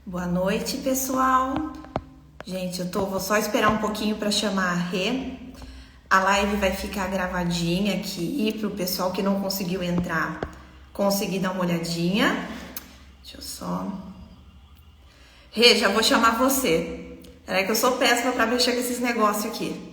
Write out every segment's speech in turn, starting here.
Boa noite, pessoal. Gente, vou só esperar um pouquinho para chamar a Rê. A live vai ficar gravadinha aqui para o pessoal que não conseguiu entrar conseguir dar uma olhadinha. Deixa eu só... Rê, já vou chamar você. É que eu sou péssima para mexer com esses negócios aqui.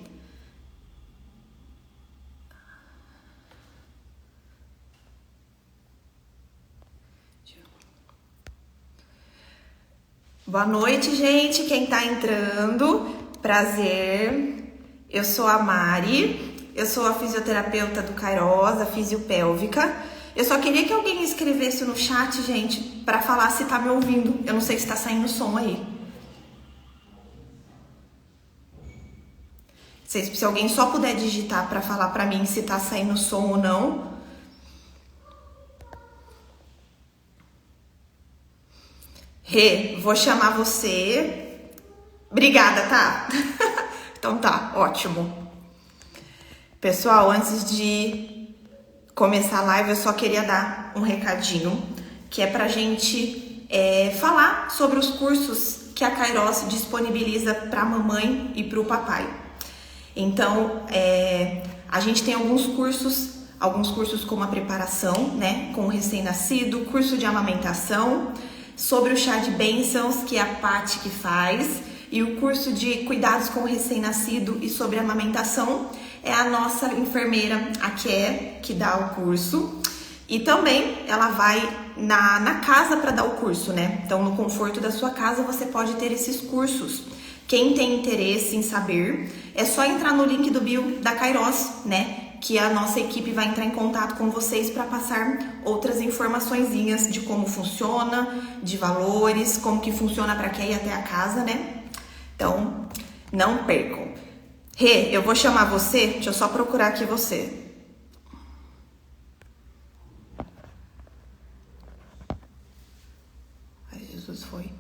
Boa noite, gente. Quem tá entrando, prazer. Eu sou a Mari, eu sou a fisioterapeuta do Kairos, a fisiopélvica. Eu só queria que alguém escrevesse no chat, gente, para falar se tá me ouvindo. Eu não sei se tá saindo som aí. Se alguém só puder digitar para falar para mim se tá saindo som ou não. Rê, vou chamar você. Obrigada, tá? Então tá, ótimo. Pessoal, antes de começar a live, eu só queria dar um recadinho, que é pra gente falar sobre os cursos que a Kairos disponibiliza pra mamãe e pro papai. Então, a gente tem alguns cursos como a preparação, né, com o recém-nascido, curso de amamentação, sobre o chá de bênçãos, que é a Paty que faz, e o curso de cuidados com o recém-nascido e sobre amamentação é a nossa enfermeira, a Ké, que dá o curso. E também ela vai na casa para dar o curso, né? Então, no conforto da sua casa, você pode ter esses cursos. Quem tem interesse em saber, é só entrar no link do bio da Kairos, né? Que a nossa equipe vai entrar em contato com vocês para passar outras informaçõezinhas de como funciona, de valores, como que funciona para quem ir até a casa, né? Então, não percam. Rê, eu vou chamar você, deixa eu só procurar aqui você. Ai, Jesus, foi.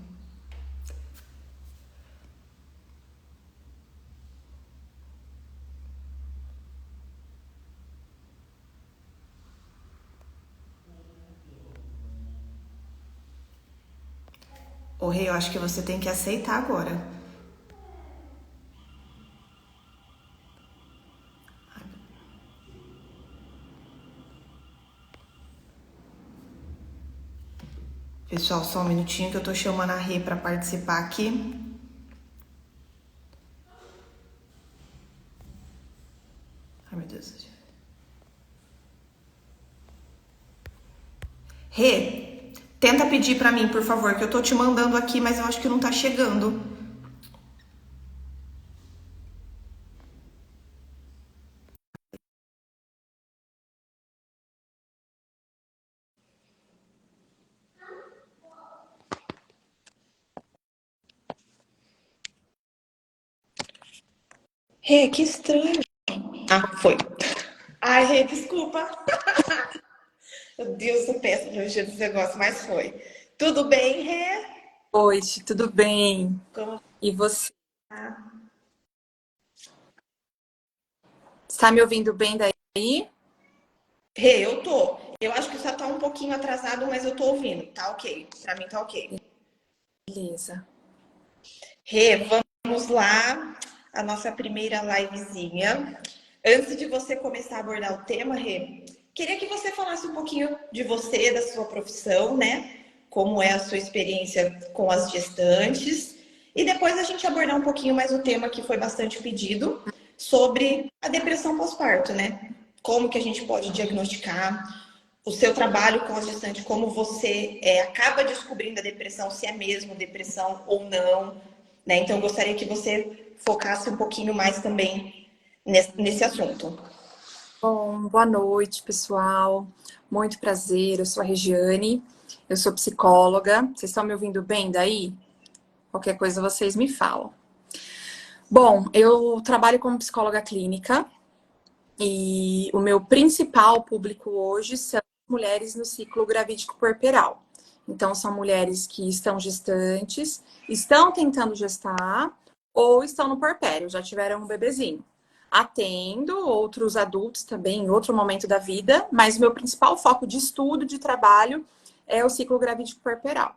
Ô, Rê, eu acho que você tem que aceitar agora. Pessoal, só um minutinho que eu tô chamando a Rê para participar aqui. Ai, meu Deus. Rê, tenta pedir para mim, por favor, que eu tô te mandando aqui, mas eu acho que não tá chegando. Rê, que estranho. Ah, foi. Ai, Rê, desculpa. Meu Deus, eu peço pra mexer nesse negócio, mas foi. Tudo bem, Rê? Oi, tudo bem? Como E você? tá? Está me ouvindo bem daí? Rê, eu tô. Eu acho que só tá um pouquinho atrasado, mas eu tô ouvindo. Tá ok. Pra mim tá ok. Beleza. Rê, vamos lá. A nossa primeira livezinha. Antes de você começar a abordar o tema, Rê, queria que você falasse um pouquinho de você, da sua profissão, né? Como é a sua experiência com as gestantes. E depois a gente abordar um pouquinho mais o tema que foi bastante pedido, sobre a depressão pós-parto, né? Como que a gente pode diagnosticar o seu trabalho com as gestantes, como você acaba descobrindo a depressão, se é mesmo depressão ou não, né? Então, eu gostaria que você focasse um pouquinho mais também nesse assunto. Bom, boa noite, pessoal. Muito prazer, eu sou a Regiane, eu sou psicóloga. Vocês estão me ouvindo bem daí? Qualquer coisa vocês me falam. Bom, eu trabalho como psicóloga clínica e o meu principal público hoje são mulheres no ciclo gravídico puerperal. Então, são mulheres que estão gestantes, estão tentando gestar ou estão no puerpério, já tiveram um bebezinho. Atendo outros adultos também em outro momento da vida, mas o meu principal foco de estudo, de trabalho, é o ciclo gravídico puerperal.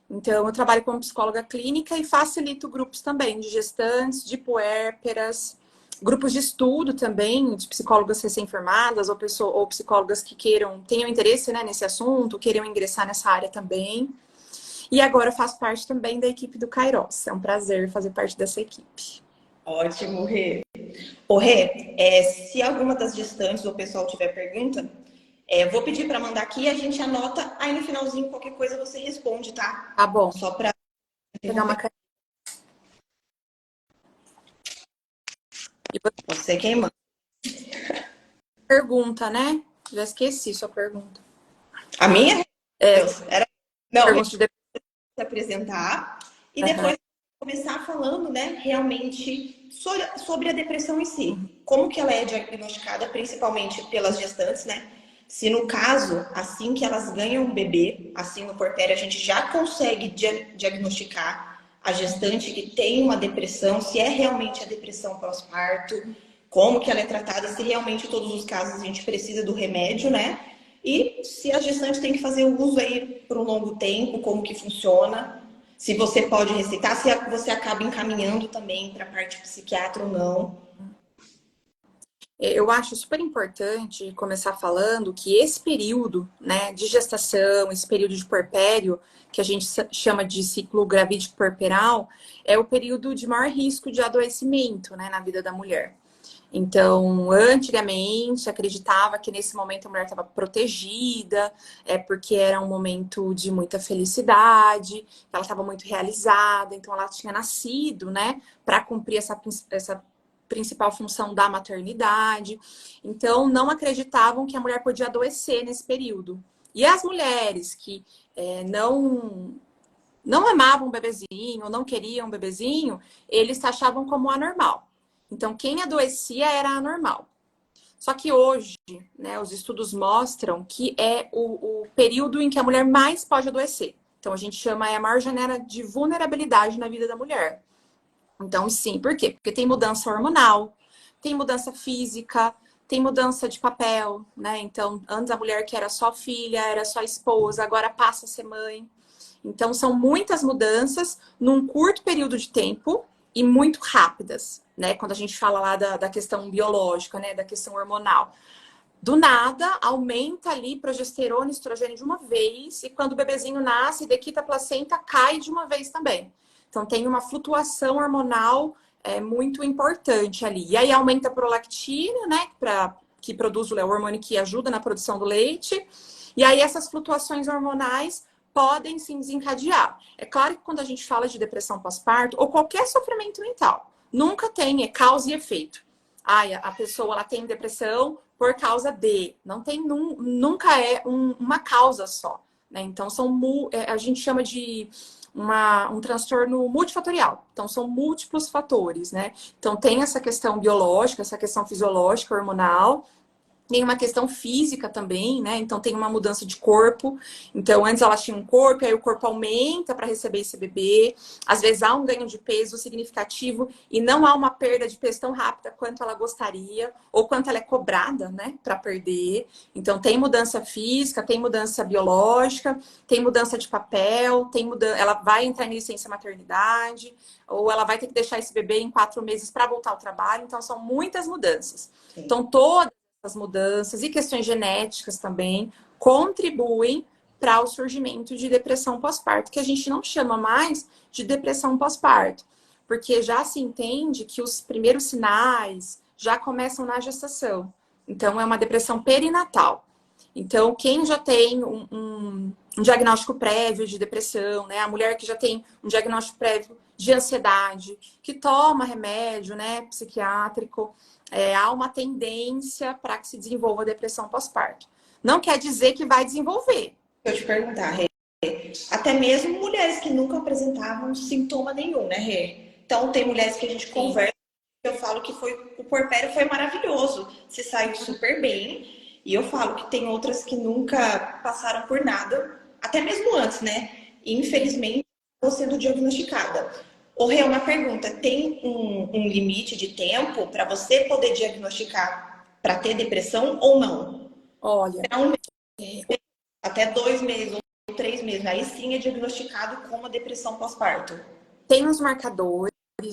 Então, eu trabalho como psicóloga clínica e facilito grupos também de gestantes, de puérperas, grupos de estudo também, de psicólogas recém-formadas ou psicólogas que tenham interesse, né, nesse assunto, queiram ingressar nessa área também. E agora eu faço parte também da equipe do Kairos. É um prazer fazer parte dessa equipe. Ótimo, Rê. Ô, Rê, se alguma das gestantes ou o pessoal tiver pergunta, vou pedir para mandar aqui e a gente anota, aí no finalzinho qualquer coisa você responde, tá? Tá bom. Só para Pegar uma interromper. Você quem manda. pergunta, né? Já esqueci sua pergunta. A minha? Deus, era... Não, Pergunta de se apresentar e depois começar falando, né, realmente sobre a depressão em si. Como que ela é diagnosticada, principalmente pelas gestantes, né? Se no caso, assim que elas ganham um bebê, assim no porpério, a gente já consegue diagnosticar a gestante que tem uma depressão, se é realmente a depressão pós-parto, como que ela é tratada, se realmente em todos os casos a gente precisa do remédio, né? E se a gestante tem que fazer o uso aí por um longo tempo, como que funciona, se você pode receitar, se você acaba encaminhando também para a parte psiquiatra ou não. Eu acho super importante começar falando que esse período, né, de gestação, esse período de puerpério, que a gente chama de ciclo gravídico puerperal, é o período de maior risco de adoecimento, né, na vida da mulher. Então, antigamente, acreditava que nesse momento a mulher estava protegida, porque era um momento de muita felicidade, ela estava muito realizada, então ela tinha nascido, né, para cumprir essa principal função da maternidade. Então, não acreditavam que a mulher podia adoecer nesse período. E as mulheres que não amavam o bebezinho, não queriam o bebezinho, eles taxavam como anormal. Então, quem adoecia era anormal. Só que hoje, né, os estudos mostram que é o período em que a mulher mais pode adoecer. Então, a gente chama a maior janela de vulnerabilidade na vida da mulher. Então, sim, por quê? Porque tem mudança hormonal, tem mudança física, tem mudança de papel, né? Então, antes a mulher que era só filha, era só esposa, agora passa a ser mãe. Então, são muitas mudanças num curto período de tempo e muito rápidas, né? Quando a gente fala lá da questão biológica, né? Da questão hormonal. Do nada, aumenta ali progesterona e estrogênio de uma vez, e quando o bebezinho nasce, dequita a placenta, cai de uma vez também. Então, tem uma flutuação hormonal muito importante ali. E aí aumenta a prolactina, né? Que produz o hormônio que ajuda na produção do leite. E aí essas flutuações hormonais podem sim desencadear. É claro que quando a gente fala de depressão pós-parto ou qualquer sofrimento mental, nunca tem causa e efeito. A pessoa ela tem depressão por causa de. Não tem, nunca é uma causa só. Né? Então, a gente chama de um transtorno multifatorial. Então, são múltiplos fatores. Né? Então, tem essa questão biológica, essa questão fisiológica, hormonal. Tem uma questão física também, né? Então tem uma mudança de corpo. Então antes ela tinha um corpo, aí o corpo aumenta para receber esse bebê. Às vezes há um ganho de peso significativo e não há uma perda de peso tão rápida quanto ela gostaria ou quanto ela é cobrada, né, para perder. Então tem mudança física, tem mudança biológica, tem mudança de papel, ela vai entrar em licença maternidade ou ela vai ter que deixar esse bebê em 4 meses para voltar ao trabalho. Então são muitas mudanças. Sim. Então todas as mudanças e questões genéticas também contribuem para o surgimento de depressão pós-parto, que a gente não chama mais de depressão pós-parto, porque já se entende que os primeiros sinais já começam na gestação. Então, é uma depressão perinatal. Então, quem já tem um diagnóstico prévio de depressão, né? A mulher que já tem um diagnóstico prévio de ansiedade, que toma remédio, né, psiquiátrico, há uma tendência para que se desenvolva a depressão pós-parto. Não quer dizer que vai desenvolver. Deixa eu te perguntar, Rê. Até mesmo mulheres que nunca apresentavam sintoma nenhum, né, Rê? Então, tem mulheres que a gente conversa, eu falo que o puerpério foi maravilhoso, você saiu super bem. E eu falo que tem outras que nunca passaram por nada, até mesmo antes, né? E, infelizmente, estão sendo diagnosticada. Ô, Rê, uma pergunta: tem um limite de tempo para você poder diagnosticar para ter depressão ou não? Olha, Até 2 meses, 3 meses, aí sim é diagnosticado como a depressão pós-parto. Tem os marcadores,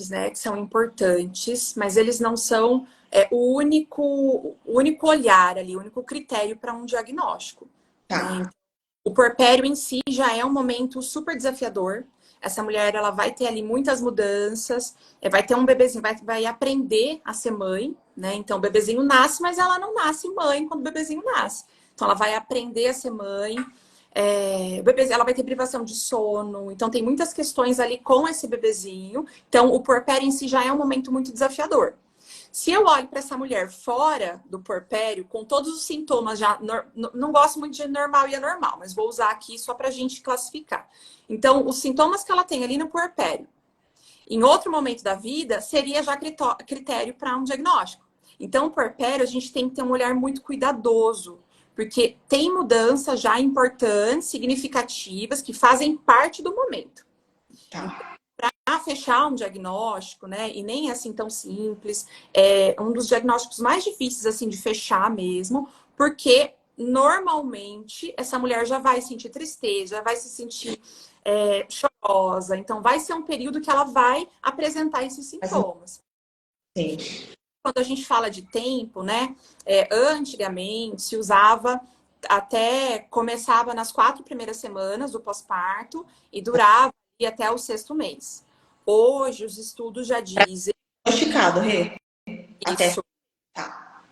né, que são importantes, mas eles não são o único olhar ali, o único critério para um diagnóstico. Né? Tá. O puerpério em si já é um momento super desafiador. Essa mulher, ela vai ter ali muitas mudanças, vai ter um bebezinho, vai aprender a ser mãe, né? Então, o bebezinho nasce, mas ela não nasce mãe quando o bebezinho nasce. Então, ela vai aprender a ser mãe. Ela vai ter privação de sono. Então, tem muitas questões ali com esse bebezinho. Então, o puerpério em si já é um momento muito desafiador. Se eu olho para essa mulher fora do puerpério, com todos os sintomas já, não gosto muito de normal e anormal, mas vou usar aqui só para a gente classificar. Então, os sintomas que ela tem ali no puerpério, em outro momento da vida, seria já critério para um diagnóstico. Então, o puerpério, a gente tem que ter um olhar muito cuidadoso, porque tem mudanças já importantes, significativas, que fazem parte do momento. Tá. Para fechar um diagnóstico, né, e nem é assim tão simples, é um dos diagnósticos mais difíceis assim de fechar mesmo, porque normalmente essa mulher já vai sentir tristeza, já vai se sentir chorosa, então vai ser um período que ela vai apresentar esses sintomas. Sim. Quando a gente fala de tempo, né, antigamente se usava começava nas 4 primeiras semanas do pós-parto e durava até o 6º mês. Hoje, os estudos já dizem Diagnosticado, Rê. Até. isso. Tá.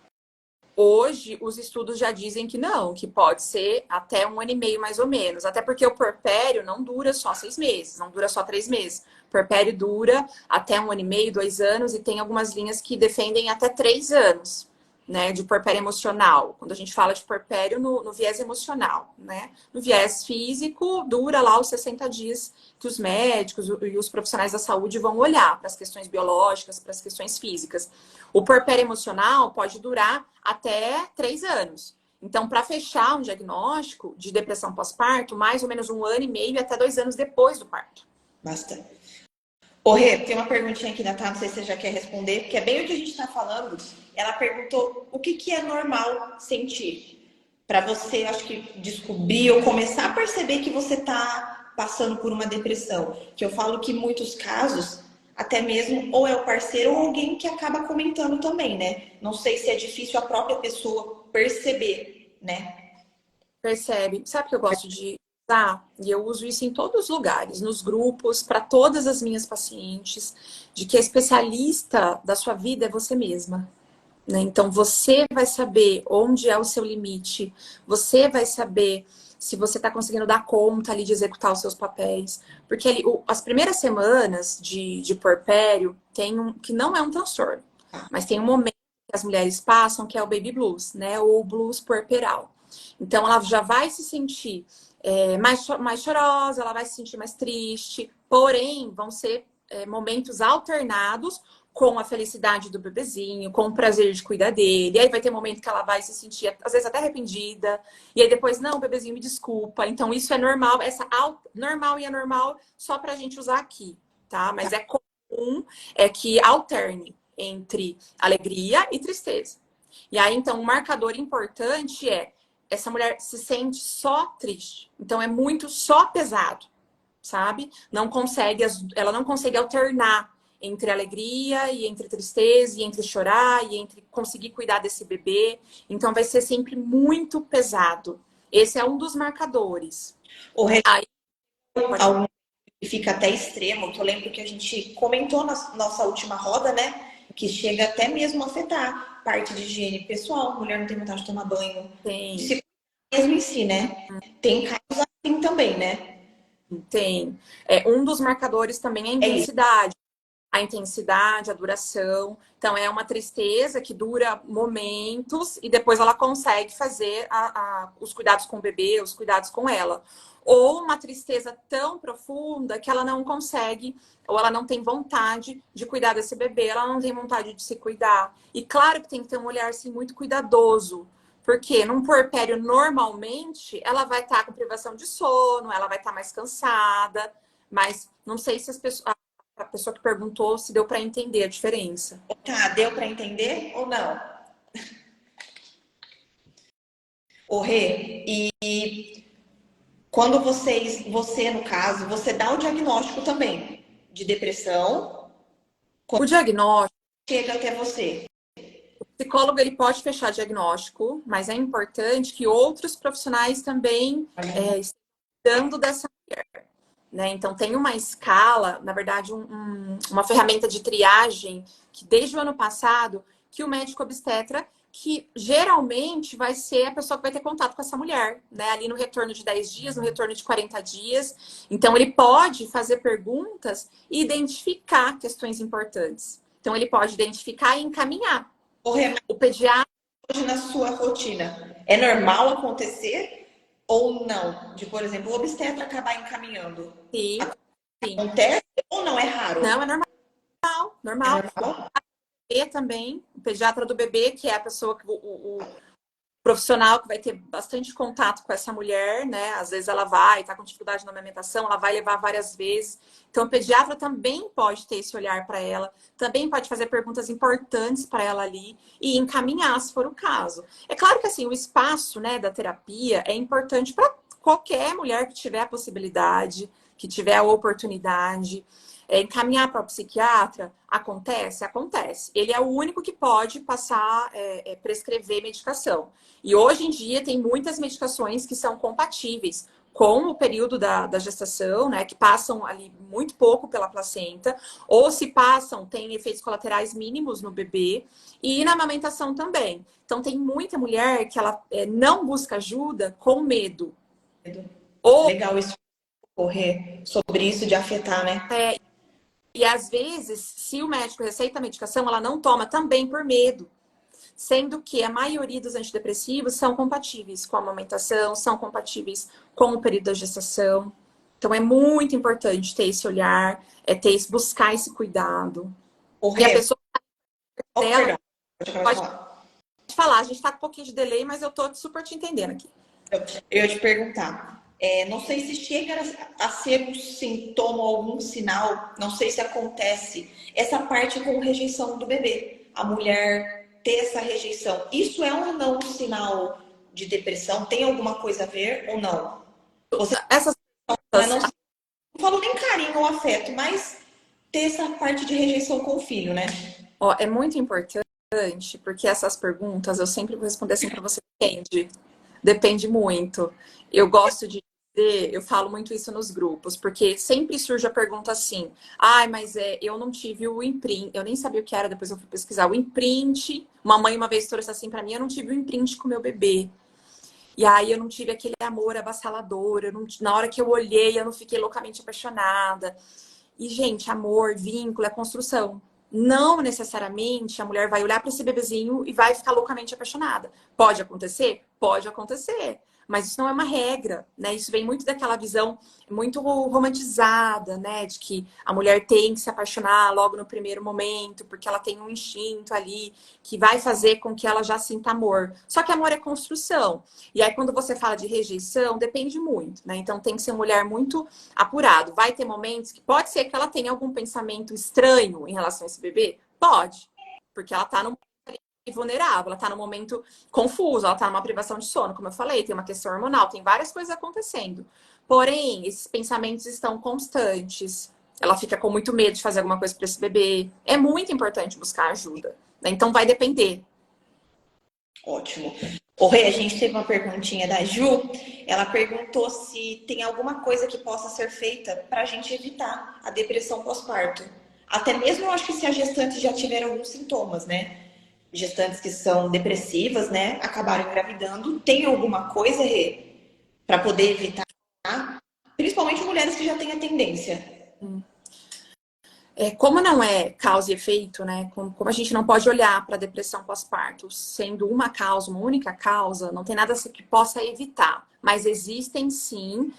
Hoje, os estudos já dizem que não, que pode ser até 1 ano e meio, mais ou menos. Até porque o puerpério não dura só 6 meses, não dura só 3 meses. O puerpério dura até 1 ano e meio, 2 anos, e tem algumas linhas que defendem até 3 anos, né, de puerpério emocional. Quando a gente fala de puerpério no viés emocional, né? No viés físico, dura lá os 60 dias que os médicos e os profissionais da saúde vão olhar para as questões biológicas, para as questões físicas. O puerpério emocional pode durar até 3 anos. Então, para fechar um diagnóstico de depressão pós-parto, mais ou menos 1 ano e meio até 2 anos depois do parto. Bastante. Ô, Rê, tem uma perguntinha aqui da Tá, não sei se você já quer responder, porque é bem o que a gente está falando. Ela perguntou o que é normal sentir. Para você, acho que descobrir ou começar a perceber que você está passando por uma depressão. Que eu falo que em muitos casos, até mesmo ou é o parceiro ou alguém que acaba comentando também, né? Não sei se é difícil a própria pessoa perceber, né? Percebe? Sabe o que eu gosto de usar? E eu uso isso em todos os lugares, nos grupos, para todas as minhas pacientes, de que a especialista da sua vida é você mesma. Né? Então, você vai saber onde é o seu limite, você vai saber se você está conseguindo dar conta ali de executar os seus papéis. Porque ali, as primeiras semanas de puerpério tem que não é um transtorno, mas tem um momento que as mulheres passam que é o baby blues, né? Ou o blues puerperal. Então, ela já vai se sentir mais chorosa, ela vai se sentir mais triste, porém, vão ser momentos alternados com a felicidade do bebezinho, com o prazer de cuidar dele. E aí vai ter momento que ela vai se sentir, às vezes, até arrependida. E aí depois, não, bebezinho, me desculpa. Então, isso é normal. Normal e anormal só pra gente usar aqui, tá? Mas é comum que alterne entre alegria e tristeza. E aí, então, um marcador importante essa mulher se sente só triste. Então, é muito só pesado, sabe? Ela não consegue alternar entre alegria e entre tristeza, e entre chorar, e entre conseguir cuidar desse bebê. Então, vai ser sempre muito pesado. Esse é um dos marcadores. O Aí, algo que fica até extremo, que eu lembro que a gente comentou na nossa última roda, né? Que chega até mesmo a afetar parte de higiene pessoal. A mulher não tem vontade de tomar banho. De se mesmo em si, né? Tem casos assim também, né? tem. Um dos marcadores também é a intensidade. A intensidade, a duração. Então, é uma tristeza que dura momentos e depois ela consegue fazer os cuidados com o bebê, os cuidados com ela. Ou uma tristeza tão profunda que ela não consegue, ou ela não tem vontade de cuidar desse bebê, ela não tem vontade de se cuidar. E claro que tem que ter um olhar assim, muito cuidadoso. Porque num puerpério, normalmente, ela vai estar com privação de sono, ela vai estar mais cansada, mas não sei se a pessoa que perguntou se deu para entender a diferença. Tá, deu para entender ou não? O Rê, e quando você no caso, você dá o diagnóstico também de depressão, O diagnóstico, chega até você. o psicólogo ele pode fechar diagnóstico, mas é importante que outros profissionais também estejam cuidando dessa mulher. Né? Então, tem uma escala, na verdade, uma ferramenta de triagem que desde o ano passado, que o médico obstetra, que geralmente vai ser a pessoa que vai ter contato com essa mulher, né? Ali no retorno de 10 dias, no retorno de 40 dias. Então, ele pode fazer perguntas e identificar questões importantes. Então, ele pode identificar e encaminhar. O pediatra. Hoje na sua rotina, é normal acontecer ou não? De, por exemplo, o obstetra acabar encaminhando. Sim, sim. Acontece ou não é raro? Não, é normal. É Normal. normal? E também, o pediatra do bebê, que é a pessoa que o profissional que vai ter bastante contato com essa mulher, né? Às vezes ela vai, tá com dificuldade na amamentação, ela vai levar várias vezes. Então, o pediatra também pode ter esse olhar para ela, também pode fazer perguntas importantes para ela ali e encaminhar, se for o caso. É claro que assim, o espaço, né, da terapia é importante para qualquer mulher que tiver a possibilidade, que tiver a oportunidade. Encaminhar para o psiquiatra, acontece. Ele é o único que pode passar, prescrever medicação. E hoje em dia tem muitas medicações que são compatíveis com o período da gestação, né? Que passam ali muito pouco pela placenta, ou se passam, tem efeitos colaterais mínimos no bebê, e na amamentação também. Então tem muita mulher que ela não busca ajuda com medo. Ou Legal isso correr sobre isso de afetar, né? e às vezes, se o médico receita a medicação, ela não toma também por medo. Sendo que a maioria dos antidepressivos são compatíveis com a amamentação, são compatíveis com o período da gestação. Então é muito importante ter esse olhar, buscar esse cuidado. E a Correr. pessoa Oh, dela perdão. Pode pode falar. falar, a gente está com um pouquinho de delay, mas eu estou super te entendendo aqui. Eu ia te perguntar. Não sei se chega a ser um sintoma ou algum sinal, não sei se acontece essa parte com rejeição do bebê. A mulher ter essa rejeição. Isso é ou não um sinal de depressão? Tem alguma coisa a ver ou não? Você Essas não falou nem carinho ou afeto, mas ter essa parte de rejeição com o filho, né? Ó, é muito importante, porque essas perguntas eu sempre vou responder assim para você, depende. Depende muito. Eu gosto de dizer, eu falo muito isso nos grupos, porque sempre surge a pergunta assim: ai, mas eu não tive o imprint, eu nem sabia o que era, depois eu fui pesquisar. O imprint, uma mãe uma vez trouxe assim para mim: eu não tive o imprint com meu bebê. E aí eu não tive aquele amor avassalador, na hora que eu olhei, eu não fiquei loucamente apaixonada. E, gente, amor, vínculo, é construção. Não necessariamente a mulher vai olhar para esse bebezinho e vai ficar loucamente apaixonada. Pode acontecer? Pode acontecer. Mas isso não é uma regra, né? Isso vem muito daquela visão muito romantizada, né? De que a mulher tem que se apaixonar logo no primeiro momento, porque ela tem um instinto ali que vai fazer com que ela já sinta amor. Só que amor é construção. E aí, quando você fala de rejeição, depende muito, né? Então tem que ser uma mulher muito apurado. Vai ter momentos que pode ser que ela tenha algum pensamento estranho em relação a esse bebê? Pode. Porque ela tá num vulnerável, ela tá num momento confuso, ela tá numa privação de sono, como eu falei, tem uma questão hormonal, tem várias coisas acontecendo. Porém, esses pensamentos estão constantes. Ela fica com muito medo de fazer alguma coisa para esse bebê. É muito importante buscar ajuda, né? Então vai depender. Ótimo. O Rei, a gente teve uma perguntinha da Ju. Ela perguntou se tem alguma coisa que possa ser feita para a gente evitar a depressão pós-parto. Até mesmo, eu acho que se as gestantes já tiveram alguns sintomas, né? Gestantes que são depressivas, né? Acabaram engravidando. Tem alguma coisa, Rê, para poder evitar? Principalmente mulheres que já têm a tendência. Como não é causa e efeito, né? Como a gente não pode olhar para a depressão pós-parto sendo uma causa, uma única causa, não tem nada que possa evitar. Mas existem sim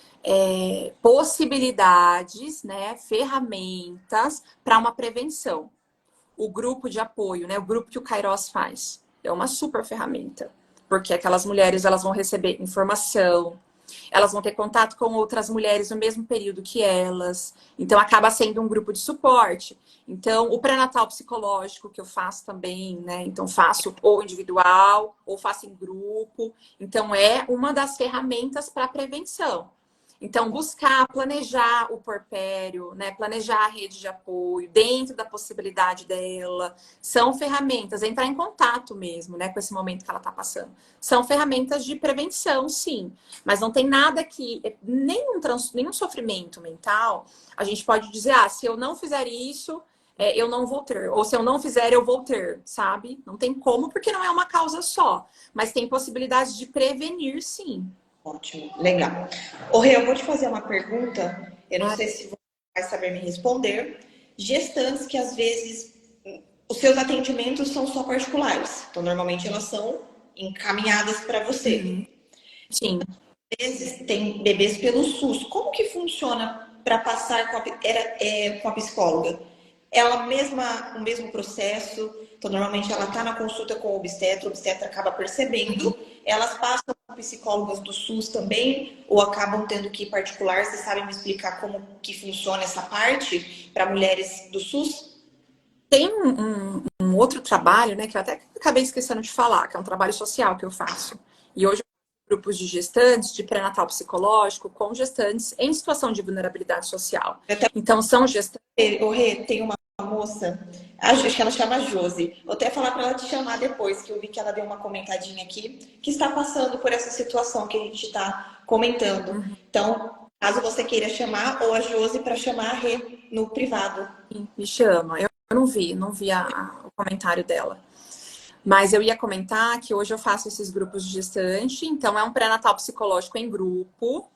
possibilidades, né? Ferramentas para uma prevenção. O grupo de apoio, né? O grupo que o Kairos faz é uma super ferramenta, porque aquelas mulheres elas vão receber informação, elas vão ter contato com outras mulheres no mesmo período que elas. Então, acaba sendo um grupo de suporte. Então, o pré-natal psicológico que eu faço também, né? Então, faço ou individual, ou faço em grupo. Então, é uma das ferramentas para prevenção. Então, buscar, planejar o porpério, né? Planejar a rede de apoio dentro da possibilidade dela. São ferramentas, entrar em contato mesmo, né? Com esse momento que ela está passando. São ferramentas de prevenção, sim. Mas não tem nada que, nenhum sofrimento mental, a gente pode dizer, se eu não fizer isso, eu não vou ter. Ou se eu não fizer, eu vou ter, sabe? Não tem como, porque não é uma causa só. Mas tem possibilidade de prevenir, sim. Ótimo, legal. Ô, Rê, eu vou te fazer uma pergunta, eu não sei se você vai saber me responder. Gestantes que às vezes os seus atendimentos são só particulares, então normalmente elas são encaminhadas para você. Sim. Às vezes tem bebês pelo SUS. Como que funciona para passar com a psicóloga? Ela mesma, o mesmo processo, então normalmente ela está na consulta com o obstetra acaba percebendo, elas passam com psicólogas do SUS também, ou acabam tendo que ir particular. Vocês sabem me explicar como que funciona essa parte para mulheres do SUS? Tem um outro trabalho, né, que eu até acabei esquecendo de falar, que é um trabalho social que eu faço. E hoje eu faço grupos de gestantes, de pré-natal psicológico, com gestantes em situação de vulnerabilidade social. Então, são gestantes... O Rê, tem uma moça, acho que ela chama Josi. Vou até falar para ela te chamar depois, que eu vi que ela deu uma comentadinha aqui, que está passando por essa situação que a gente está comentando. Então, caso você queira chamar, ou a Josi para chamar a Rê no privado. Me chama. Eu não vi o comentário dela. Mas eu ia comentar que hoje eu faço esses grupos de gestante, então é um pré-natal psicológico em grupo,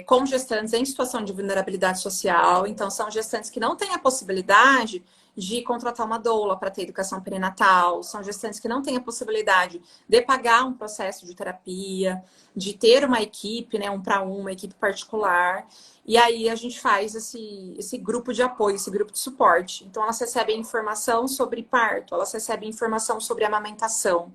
com gestantes em situação de vulnerabilidade social. Então, são gestantes que não têm a possibilidade de contratar uma doula para ter educação perinatal, são gestantes que não têm a possibilidade de pagar um processo de terapia, de ter uma equipe, né, uma equipe particular. E aí a gente faz esse grupo de apoio, esse grupo de suporte. Então, elas recebem informação sobre parto, elas recebem informação sobre amamentação,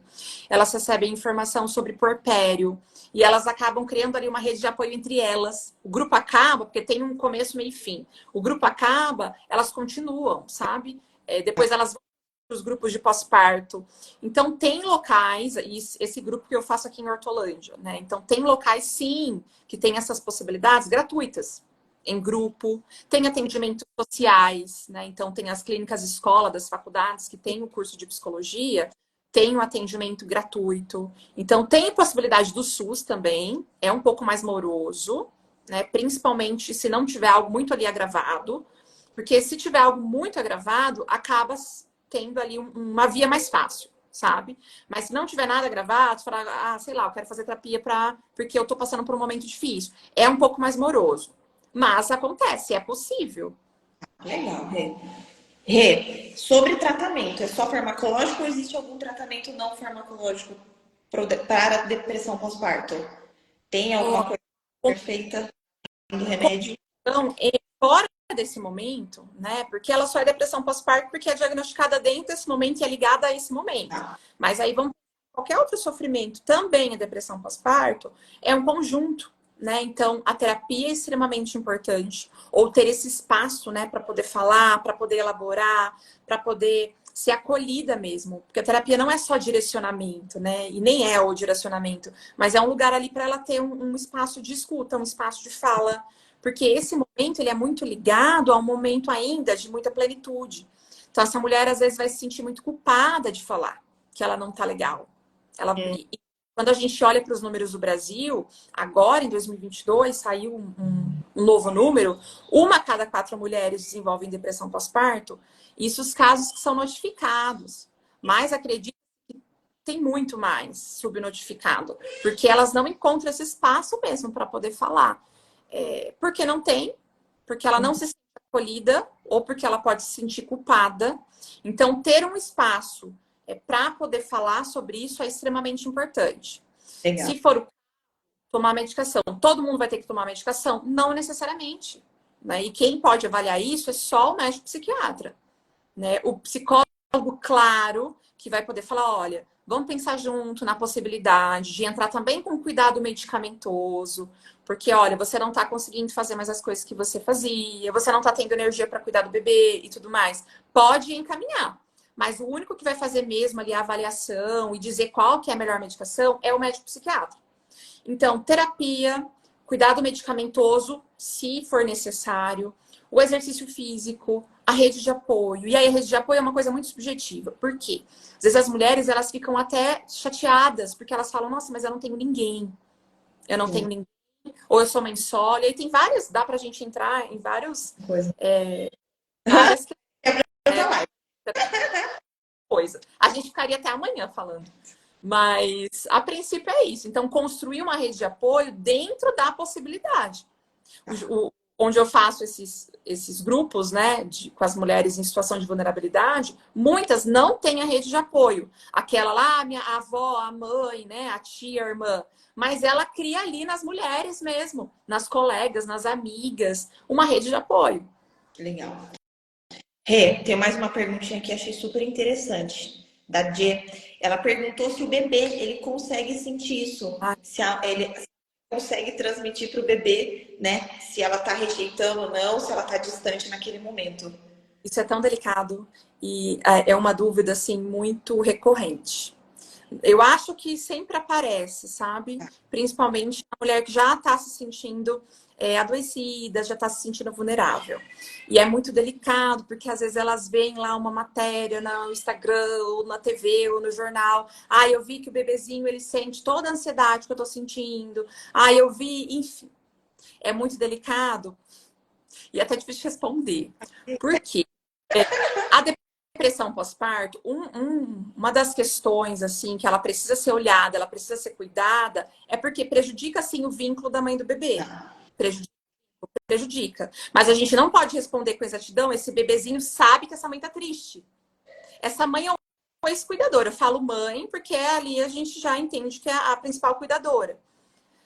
elas recebem informação sobre porpério, e elas acabam criando ali uma rede de apoio entre elas. O grupo acaba, porque tem um começo, meio e fim. O grupo acaba, elas continuam, sabe? Depois elas vão para os grupos de pós-parto. Então, tem locais, esse grupo que eu faço aqui em Hortolândia, né? Então, tem locais, sim, que tem essas possibilidades gratuitas, em grupo. Tem atendimentos sociais, né? Então, tem as clínicas escola das faculdades que tem o curso de psicologia, tem um atendimento gratuito. Então, tem possibilidade do SUS também, é um pouco mais moroso, né? Principalmente se não tiver algo muito ali agravado, porque se tiver algo muito agravado, acaba tendo ali uma via mais fácil, sabe? Mas se não tiver nada agravado, você fala, sei lá, eu quero fazer terapia porque eu tô passando por um momento difícil. É um pouco mais moroso. Mas acontece, é possível. Legal, Rê. Rê, sobre tratamento, é só farmacológico ou existe algum tratamento não farmacológico para depressão pós-parto? Tem alguma coisa perfeita do remédio? Então, fora desse momento, né? Porque ela só é depressão pós-parto porque é diagnosticada dentro desse momento e é ligada a esse momento. Mas aí vamos qualquer outro sofrimento também é depressão pós-parto, é um conjunto, né? Então, a terapia é extremamente importante, ou ter esse espaço, né, para poder falar, para poder elaborar, para poder ser acolhida mesmo, porque a terapia não é só direcionamento, né? E nem é o direcionamento, mas é um lugar ali para ela ter um espaço de escuta, um espaço de fala, porque esse momento ele é muito ligado a um momento ainda de muita plenitude. Então, essa mulher às vezes vai se sentir muito culpada de falar que ela não tá legal. Quando a gente olha para os números do Brasil, agora em 2022 saiu um novo número, uma a cada 4 mulheres desenvolvem depressão pós-parto. Isso os casos que são notificados. Mas acredito que tem muito mais subnotificado, porque elas não encontram esse espaço mesmo para poder falar. Porque não tem, porque ela não se sente acolhida, ou porque ela pode se sentir culpada. Então, ter um espaço para poder falar sobre isso é extremamente importante. Legal. Se for tomar medicação, todo mundo vai ter que tomar medicação? Não necessariamente. Né? E quem pode avaliar isso é só o médico psiquiatra. Né? O psicólogo, claro, que vai poder falar, olha, vamos pensar junto na possibilidade de entrar também com cuidado medicamentoso, porque, olha, você não está conseguindo fazer mais as coisas que você fazia, você não está tendo energia para cuidar do bebê e tudo mais. Pode encaminhar. Mas o único que vai fazer mesmo ali a avaliação e dizer qual que é a melhor medicação é o médico psiquiatra. Então, terapia, cuidado medicamentoso, se for necessário, o exercício físico, a rede de apoio. E aí a rede de apoio é uma coisa muito subjetiva. Por quê? Às vezes as mulheres, elas ficam até chateadas, porque elas falam, nossa, mas eu não tenho ninguém. Eu não tenho ninguém. Ou eu sou mãe solo. E aí tem várias, dá pra gente entrar em várias áreas que coisa. A gente ficaria até amanhã falando. Mas, a princípio, é isso. Então, construir uma rede de apoio dentro da possibilidade. Onde eu faço esses grupos, né, com as mulheres em situação de vulnerabilidade, muitas não têm a rede de apoio. Aquela lá, minha avó, a mãe, né, a tia, a irmã. Mas ela cria ali nas mulheres mesmo, nas colegas, nas amigas, uma rede de apoio. Legal. Rê, tem mais uma perguntinha que achei super interessante, da Dê. Ela perguntou se o bebê, ele consegue sentir isso, se ele consegue transmitir para o bebê, né, se ela tá rejeitando ou não, se ela tá distante naquele momento. Isso é tão delicado e é uma dúvida, assim, muito recorrente. Eu acho que sempre aparece, sabe? Principalmente a mulher que já está se sentindo adoecida, já está se sentindo vulnerável. E é muito delicado, porque às vezes elas veem lá uma matéria no Instagram, ou na TV, ou no jornal. Ah, eu vi que o bebezinho, ele sente toda a ansiedade que eu estou sentindo. Ah, eu vi, enfim. É muito delicado e até difícil de responder. Por quê? A depressão pós-parto, uma das questões assim que ela precisa ser olhada, ela precisa ser cuidada, é porque prejudica assim o vínculo da mãe do bebê. Prejudica. Mas a gente não pode responder com exatidão, esse bebezinho sabe que essa mãe tá triste. Essa mãe é um ex-cuidadora. Eu falo mãe porque ali a gente já entende que é a principal cuidadora.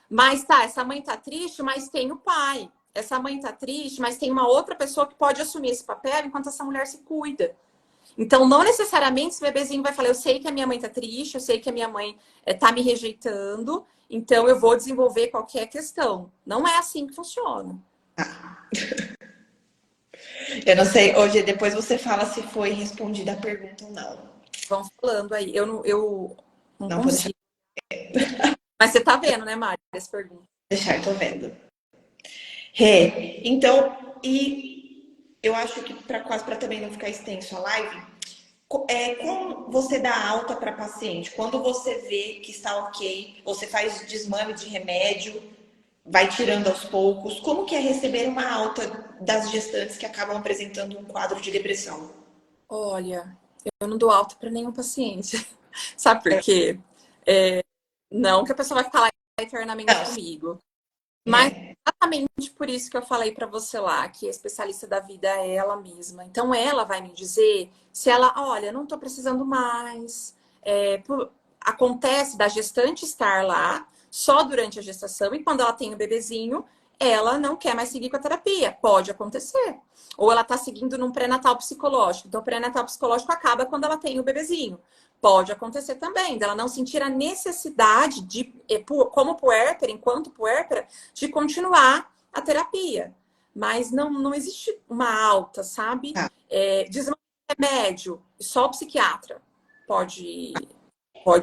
Mas tá, essa mãe tá triste, mas tem o pai. Essa mãe tá triste, mas tem uma outra pessoa que pode assumir esse papel enquanto essa mulher se cuida. Então, não necessariamente esse bebezinho vai falar, eu sei que a minha mãe tá triste, eu sei que a minha mãe tá me rejeitando, então eu vou desenvolver qualquer questão. Não é assim que funciona. Eu não sei, hoje depois você fala se foi respondida a pergunta ou não. Vão falando aí. Eu não Não vou deixar, consigo. Mas você tá vendo, né, Mari, essa pergunta? deixar, tô vendo. Rê, então, e eu acho que para quase para também não ficar extenso a live, como você dá alta para paciente? Quando você vê que está ok, você faz desmame de remédio, vai tirando aos poucos. Como que é receber uma alta das gestantes que acabam apresentando um quadro de depressão? Olha, eu não dou alta para nenhum paciente. Sabe por quê? Não que a pessoa vai ficar lá eternamente comigo. Mas exatamente por isso que eu falei para você lá, que a especialista da vida é ela mesma. Então ela vai me dizer se ela, olha, não estou precisando mais. Acontece da gestante estar lá só durante a gestação e quando ela tem o bebezinho, ela não quer mais seguir com a terapia. Pode acontecer. Ou ela está seguindo num pré-natal psicológico. Então o pré-natal psicológico acaba quando ela tem o bebezinho. Pode acontecer também, dela não sentir a necessidade de, como puérpera, enquanto puérpera, de continuar a terapia. Mas não existe uma alta, sabe? Desmame de remédio, só o psiquiatra pode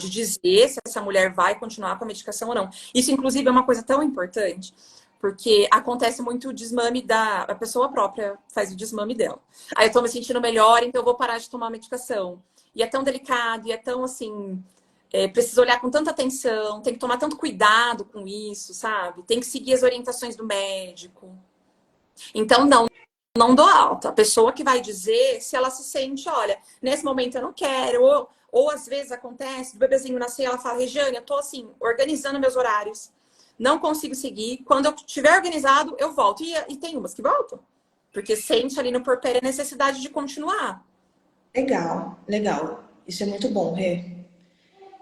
dizer se essa mulher vai continuar com a medicação ou não. Isso, inclusive, é uma coisa tão importante, porque acontece muito o desmame a pessoa própria faz o desmame dela. Aí eu tô me sentindo melhor, então eu vou parar de tomar a medicação. E é tão delicado, e é tão assim. Precisa olhar com tanta atenção, tem que tomar tanto cuidado com isso, sabe? Tem que seguir as orientações do médico. Então, não dou alta. A pessoa que vai dizer se ela se sente, olha, nesse momento eu não quero, ou às vezes acontece, o bebezinho nascer, ela fala, Regiane, eu tô assim, organizando meus horários, não consigo seguir. Quando eu tiver organizado, eu volto. E tem umas que voltam, porque sente ali no porpério a necessidade de continuar. Legal, legal. Isso é muito bom, Rê.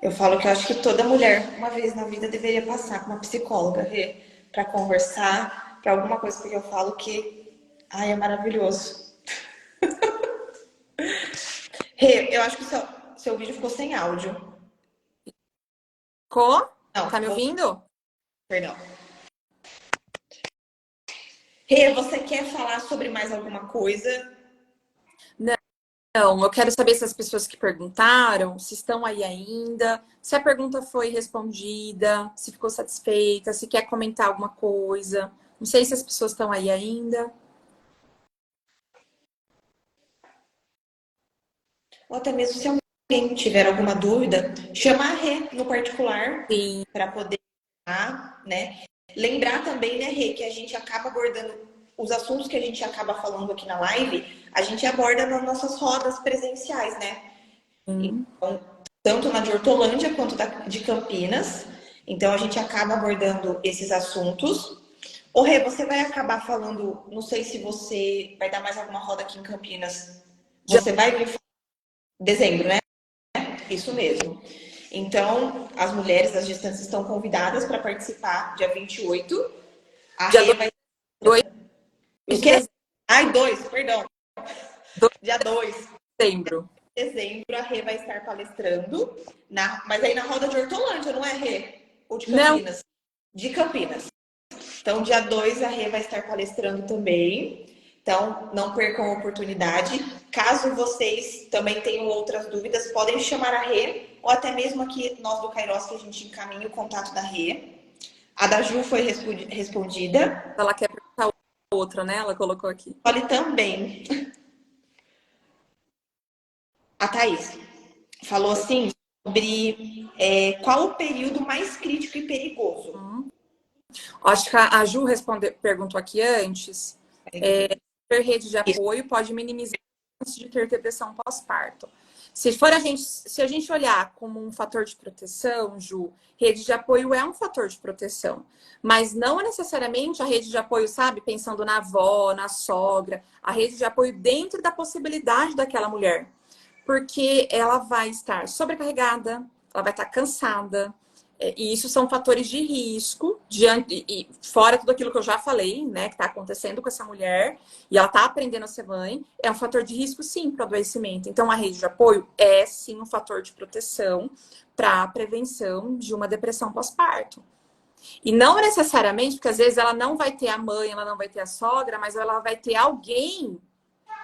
Eu falo que eu acho que toda mulher, uma vez na vida, deveria passar com uma psicóloga, Rê, para conversar, para alguma coisa, porque eu falo que, ai, é maravilhoso. Rê, eu acho que o seu vídeo ficou sem áudio. Não, Tá me ouvindo? perdão. Rê, você quer falar sobre mais alguma coisa? Então, eu quero saber se as pessoas que perguntaram, se estão aí ainda, se a pergunta foi respondida, se ficou satisfeita, se quer comentar alguma coisa. Não sei se as pessoas estão aí ainda. Ou até mesmo se alguém tiver alguma dúvida, chamar a Rê no particular Sim. para poder, né? Lembrar também, né, Rê, que a gente acaba abordando os assuntos que a gente acaba falando aqui na live, a gente aborda nas nossas rodas presenciais, né? Sim. Então, tanto na de Hortolândia quanto de Campinas. Então, a gente acaba abordando esses assuntos. Ô, Rê, você vai acabar falando, não sei se você vai dar mais alguma roda aqui em Campinas. Já Você vai vir em dezembro, né? Isso mesmo. Então, as mulheres das gestantes estão convidadas para participar dia 28. A dia Rê vai. 2 O de quê? dezembro. Ai, 2, perdão. 2 Dia 2 de dezembro. de dezembro, a Rê vai estar palestrando. Mas aí na roda de Hortolândia, não é, Rê? Ou de Não, Campinas? De Campinas. Então, dia 2 a Rê vai estar palestrando também. Então, não percam a oportunidade. Caso vocês também tenham outras dúvidas, podem chamar a Rê, ou até mesmo aqui nós do Kairos, que a gente encaminha o contato da Rê. A da Ju foi respondida. ela quer perguntar outra, né? Ela colocou aqui. Olhe também. A Thaís falou assim sobre qual o período mais crítico e perigoso. Acho que a Ju perguntou aqui antes. Ter rede de Isso. apoio pode minimizar a chance de ter depressão pós-parto. Se a gente olhar como um fator de proteção, Ju, rede de apoio é um fator de proteção. Mas não necessariamente a rede de apoio, sabe, pensando na avó, na sogra, a rede de apoio dentro da possibilidade daquela mulher. Porque ela vai estar sobrecarregada, ela vai estar cansada, e isso são fatores de risco, e fora tudo aquilo que eu já falei, né, que está acontecendo com essa mulher, e ela está aprendendo a ser mãe, é um fator de risco, sim, para o adoecimento. Então, a rede de apoio é, sim, um fator de proteção para a prevenção de uma depressão pós-parto. E não necessariamente, porque às vezes ela não vai ter a mãe, ela não vai ter a sogra, mas ela vai ter alguém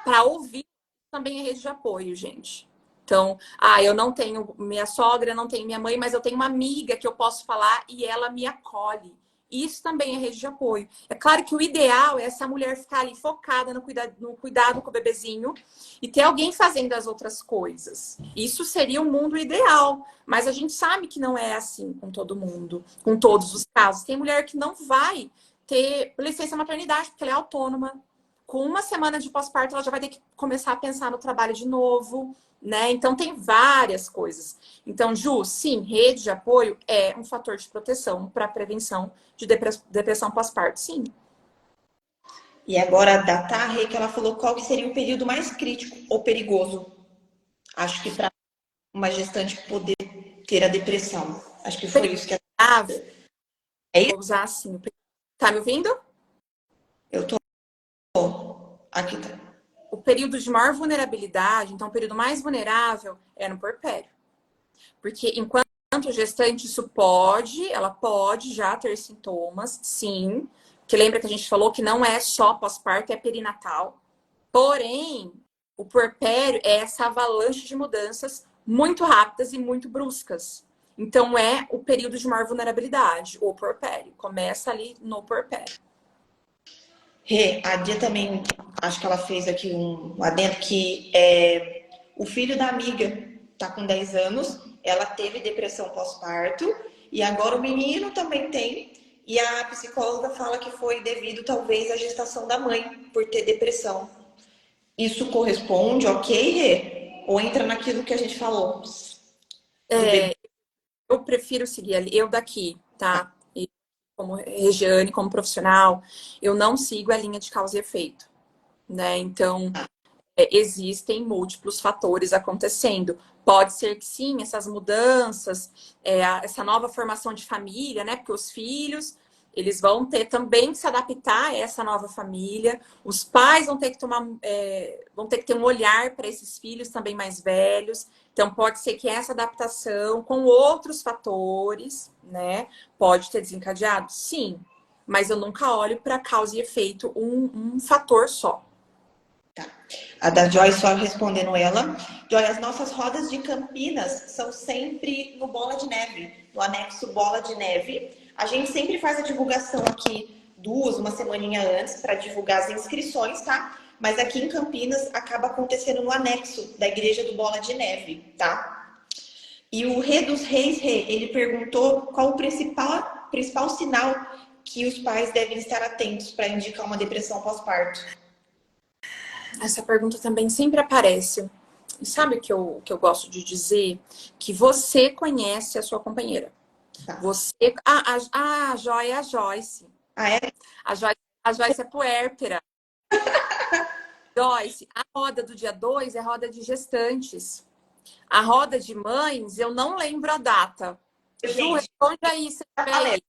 para ouvir também a rede de apoio, gente. Então, eu não tenho minha sogra, não tenho minha mãe, mas eu tenho uma amiga que eu posso falar e ela me acolhe. Isso também é rede de apoio. É claro que o ideal é essa mulher ficar ali focada no cuidado com o bebezinho e ter alguém fazendo as outras coisas. Isso seria o mundo ideal. Mas a gente sabe que não é assim com todo mundo, com todos os casos. Tem mulher que não vai ter licença maternidade porque ela é autônoma. Com uma semana de pós-parto, ela já vai ter que começar a pensar no trabalho de novo, né? Então, tem várias coisas. Então, Ju, sim, rede de apoio é um fator de proteção para a prevenção de depressão pós-parto, sim. E agora da Tarre, que ela falou qual que seria o período mais crítico ou perigoso. Acho que para uma gestante poder ter a depressão. Acho que foi isso que é isso. Vou usar assim. Tá me ouvindo? Eu tô aqui tá. O período de maior vulnerabilidade, então o período mais vulnerável é no puerpério. Porque enquanto gestante, ela pode já ter sintomas, sim. Que lembra que a gente falou que não é só pós-parto, é perinatal. Porém, o puerpério é essa avalanche de mudanças muito rápidas e muito bruscas. Então, é o período de maior vulnerabilidade, o puerpério. Começa ali no puerpério. Rê, a Dia também, acho que ela fez aqui um adendo que o filho da amiga tá com 10 anos, ela teve depressão pós-parto e agora o menino também tem. E a psicóloga fala que foi devido talvez à gestação da mãe por ter depressão. Isso corresponde, ok, Rê? Ou entra naquilo que a gente falou do bebê? Eu prefiro seguir ali, eu daqui, tá? E como Regiane, como profissional, eu não sigo a linha de causa e efeito, né? Então, existem múltiplos fatores acontecendo. Pode ser que sim, essas mudanças, essa nova formação de família, né? Porque os filhos, eles vão ter também que se adaptar a essa nova família. Os pais vão ter que vão ter que ter um olhar para esses filhos também mais velhos. Então, pode ser que essa adaptação com outros fatores, né? Pode ter desencadeado? Sim. Mas eu nunca olho para causa e efeito um fator só. A da Joy, só respondendo ela. Joy, as nossas rodas de Campinas são sempre no Bola de Neve, no anexo Bola de Neve. A gente sempre faz a divulgação aqui uma semaninha antes, para divulgar as inscrições, tá? Mas aqui em Campinas acaba acontecendo no anexo da Igreja do Bola de Neve, tá? E o Rei dos Reis, ele perguntou qual o principal sinal que os pais devem estar atentos para indicar uma depressão pós-parto. Essa pergunta também sempre aparece. E sabe o que eu gosto de dizer? Que você conhece a sua companheira. Tá. Você... a Joy é a Joyce. Ah, é? A Joyce é puérpera. Joyce, a roda do dia 2 é roda de gestantes. A roda de mães, eu não lembro a data. Ju, responde aí, você falei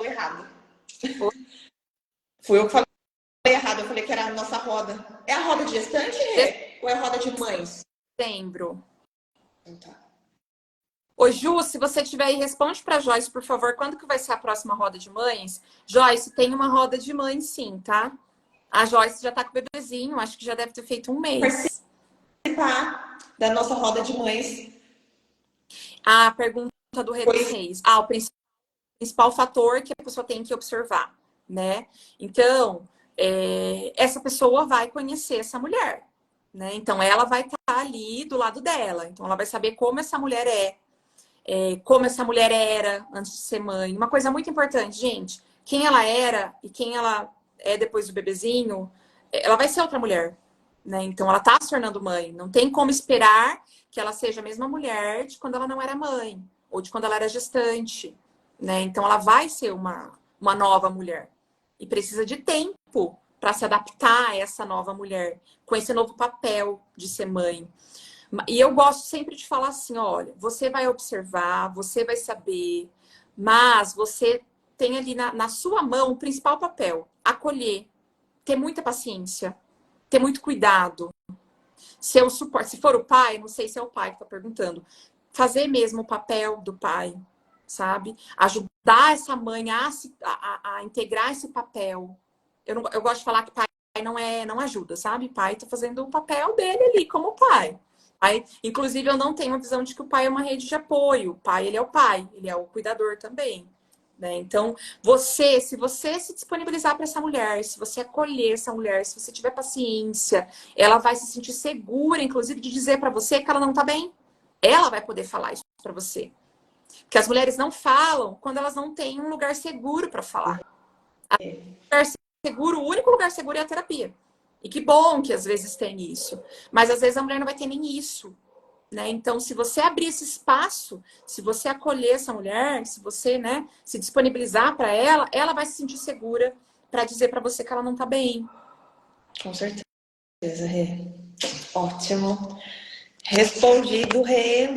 errado. Fui eu que falei errado, eu falei que era a nossa roda. É a roda de gestante, ou é a roda de mães? Setembro. Tá. Ô, Ju, se você tiver aí, responde pra Joyce, por favor, quando que vai ser a próxima roda de mães? Joyce, tem uma roda de mães sim, tá? A Joyce já tá com o bebezinho, acho que já deve ter feito um mês. Participar da nossa roda de mães. A pergunta do Rei dos Reis. O principal fator que a pessoa tem que observar, né? Então, essa pessoa vai conhecer essa mulher, né? Então, ela vai estar ali do lado dela. Então, ela vai saber como essa mulher como essa mulher era antes de ser mãe. Uma coisa muito importante, gente, quem ela era e quem ela é depois do bebezinho, ela vai ser outra mulher, né? Então, ela tá se tornando mãe. Não tem como esperar que ela seja a mesma mulher de quando ela não era mãe ou de quando ela era gestante, né? Então, ela vai ser uma nova mulher e precisa de tempo para se adaptar a essa nova mulher, com esse novo papel de ser mãe. E eu gosto sempre de falar assim, olha, você vai observar, você vai saber, mas você tem ali na sua mão o principal papel, acolher, ter muita paciência, ter muito cuidado, ser o suporte. Se for o pai, não sei se é o pai que está perguntando, fazer mesmo o papel do pai, sabe? Ajudar essa mãe a integrar esse papel. Eu gosto de falar que pai não ajuda, sabe? Pai tá fazendo o papel dele ali como pai. Inclusive, eu não tenho a visão de que o pai é uma rede de apoio. O pai, ele é o pai, ele é o cuidador também. Né? Então, se você se disponibilizar para essa mulher, se você acolher essa mulher, se você tiver paciência, ela vai se sentir segura, inclusive, de dizer para você que ela não tá bem. Ela vai poder falar isso para você. Porque as mulheres não falam quando elas não têm um lugar seguro para falar. O único lugar seguro é a terapia. E que bom que às vezes tem isso. Mas às vezes a mulher não vai ter nem isso. Né? Então, se você abrir esse espaço, se você acolher essa mulher, se você, né, se disponibilizar para ela, ela vai se sentir segura para dizer para você que ela não tá bem. Com certeza, Rê. Ótimo. Respondido, Rê.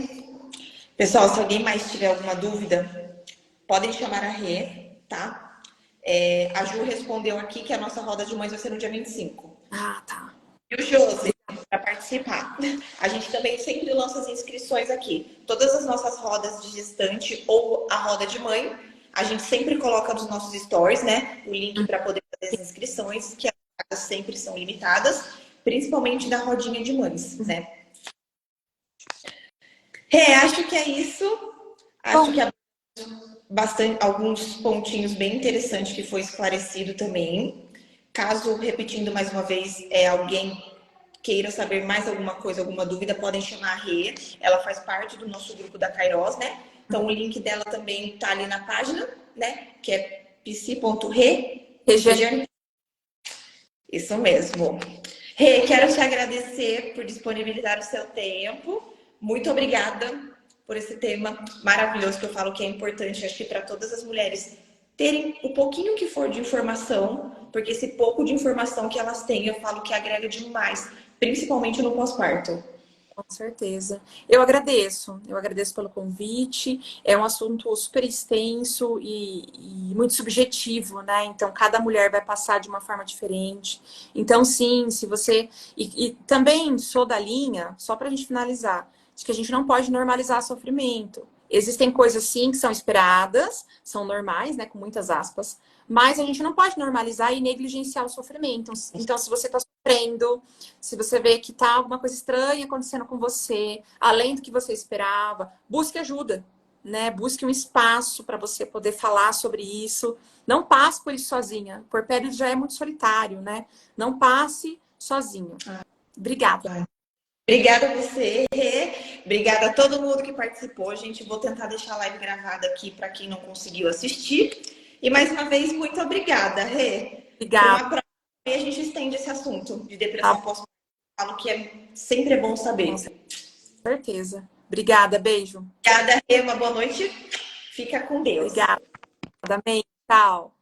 Pessoal, se alguém mais tiver alguma dúvida, podem chamar a Rê, tá? A Ju respondeu aqui que a nossa roda de mães vai ser no dia 25. Ah, tá. E o Josi, para participar. A gente também sempre lança as inscrições aqui. Todas as nossas rodas de gestante ou a roda de mãe, a gente sempre coloca nos nossos stories, né? O link para poder fazer as inscrições, que as sempre são limitadas, principalmente da rodinha de mães, né? Acho que é isso. Acho que alguns pontinhos bem interessantes que foi esclarecido também. Caso, repetindo mais uma vez, alguém queira saber mais alguma coisa, alguma dúvida, podem chamar a Rê. Ela faz parte do nosso grupo da Kairos, né? Então, o link dela também tá ali na página, né? Que é psi.re. Isso mesmo. Rê, quero te agradecer por disponibilizar o seu tempo. Muito obrigada por esse tema maravilhoso, que eu falo que é importante, acho que para todas as mulheres terem o pouquinho que for de informação, porque esse pouco de informação que elas têm, eu falo que agrega demais, principalmente no pós-parto. Com certeza. Eu agradeço pelo convite. É um assunto super extenso e muito subjetivo, né? Então, cada mulher vai passar de uma forma diferente. Então, sim, se você... E também sou da linha, só para a gente finalizar, de que a gente não pode normalizar sofrimento. Existem coisas, sim, que são esperadas, são normais, né? Com muitas aspas. Mas a gente não pode normalizar e negligenciar o sofrimento. Então, se você está sofrendo, se você vê que tá alguma coisa estranha acontecendo com você, além do que você esperava, busque ajuda, né? Busque um espaço para você poder falar sobre isso. Não passe por isso sozinha. O puerpério já é muito solitário, né? Não passe sozinho. Obrigada. Obrigada a você, Rê. Obrigada a todo mundo que participou. Gente, vou tentar deixar a live gravada aqui para quem não conseguiu assistir. E mais uma vez, muito obrigada, Rê. Para Obrigada. uma próxima vez a gente estende esse assunto de Tá depressão pós-parto, que sempre é bom com saber. certeza. Obrigada, beijo. Obrigada, Rê. Uma boa noite. Fica com Deus. Obrigada, May. Tchau.